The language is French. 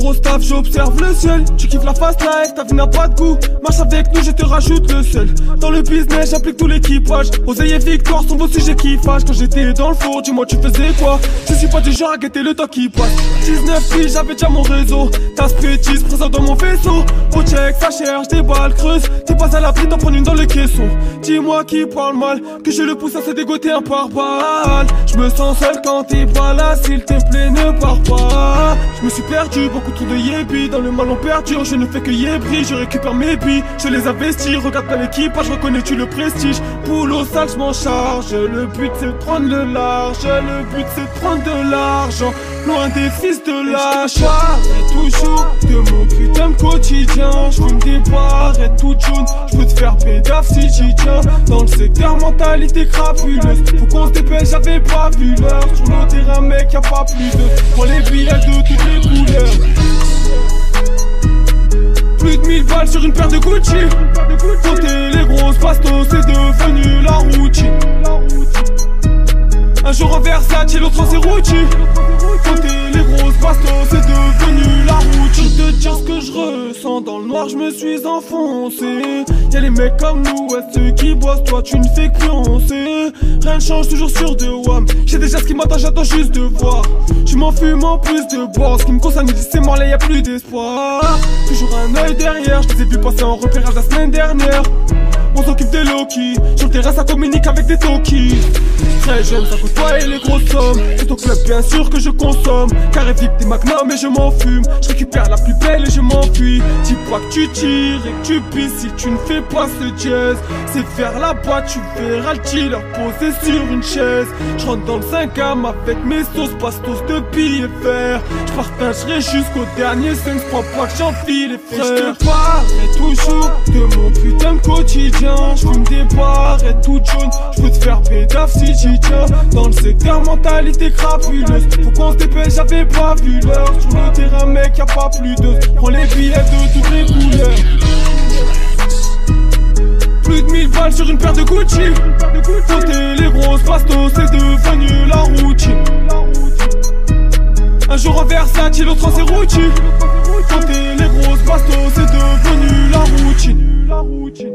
gros staff, j'observe le ciel. Tu kiffes la fast life, ta vie n'a pas de goût. Marche avec nous, je te rajoute le sel. Dans le business, j'implique tout l'équipage. Oseille et victoire sont vos sujets qui fâchent. Quand j'étais dans le four, dis-moi tu faisais quoi? Je suis pas du genre à guetter le temps qui passe. 19 filles, j'avais déjà mon réseau. Tasse pétisse, présent dans mon vaisseau. Au check, ça cherche des balles creuses. T'es pas à l'abri d'en prendre une dans le caisson. Dis-moi qui parle mal, que je le pousse à se dégoter un par balle. Je me sens seul quand t'es pas là, s'il te plaît ne pars pas. Je me suis perdu, beaucoup trop de yébis. Dans le mal on perdure, je ne fais que yébris. Je récupère mes billes, je les investis. Regarde pas l'équipage, reconnais-tu le prestige? Boulot sale, je m'en charge. Le but c'est de prendre le large. Le but c'est de prendre de l'argent, loin des fils de lâche. Je toujours de mon putain de quotidien. Je fume des barrettes toutes jaunes. Je peux te faire pédaf si j'y tiens. Dans le secteur mentalité crapuleuse. Faut qu'on se dépêche, j'avais pas vu l'heure. Sur le terrain mec y'a pas plus de. Prends les billets de toutes les couleurs. Plus de 1000 balles sur une paire de Gucci. Compter les grosses bastos, c'est devenu la routine. Un jour en Versace, l'autre en Cerruti. Compter les grosses bastos, c'est devenu la routine. Je te dire ce que je ressens, dans le noir je me suis enfoncé. Y'a les mecs comme nous, ouais, ceux qui bossent, toi tu ne fais que pioncer. Rien ne change, toujours sur de wham. J'ai déjà ce qui m'attend, j'attends juste de voir. Je m'en fume en plus de boire. Ce qui me concerne, ils disent c'est mort là, y'a plus d'espoir. Toujours un œil derrière, je les ai vus passer en repérage la semaine dernière. On s'occupe des Loki, sur le terrain ça communique avec des Toki. Très jeune, ça coûte pas et les grosses sommes. C'est au club bien sûr que je consomme. Carré VIP des magnums et je m'en fume. Je récupère la plus belle et je m'enfuis. Dis pas que tu tires et que tu pisses si tu ne fais pas ce jazz. C'est faire la boîte, tu verras le dealer posé sur une chaise. Je rentre dans le 5ème avec mes sauces, pastos de billets verts. Je partagerai jusqu'au dernier 5, crois pas que j'enfile les frères. Et je te parlerai toujours de mon putain de quotidien. Je fume des barrettes toutes jaunes. Je peux te faire pédaf si j'y tiens. Dans le secteur mentalité crapuleuse. Faut qu'on se dépêche, j'avais pas vu l'heure. Sur le terrain mec y'a pas plus de. Prends les billets de toutes les couleurs. Plus de 1000 balles sur une paire de Gucci. Compter les grosses bastos, c'est devenu la routine. Un jour en Versace, l'autre en Cerruti. Compter les grosses bastos, c'est devenu la routine.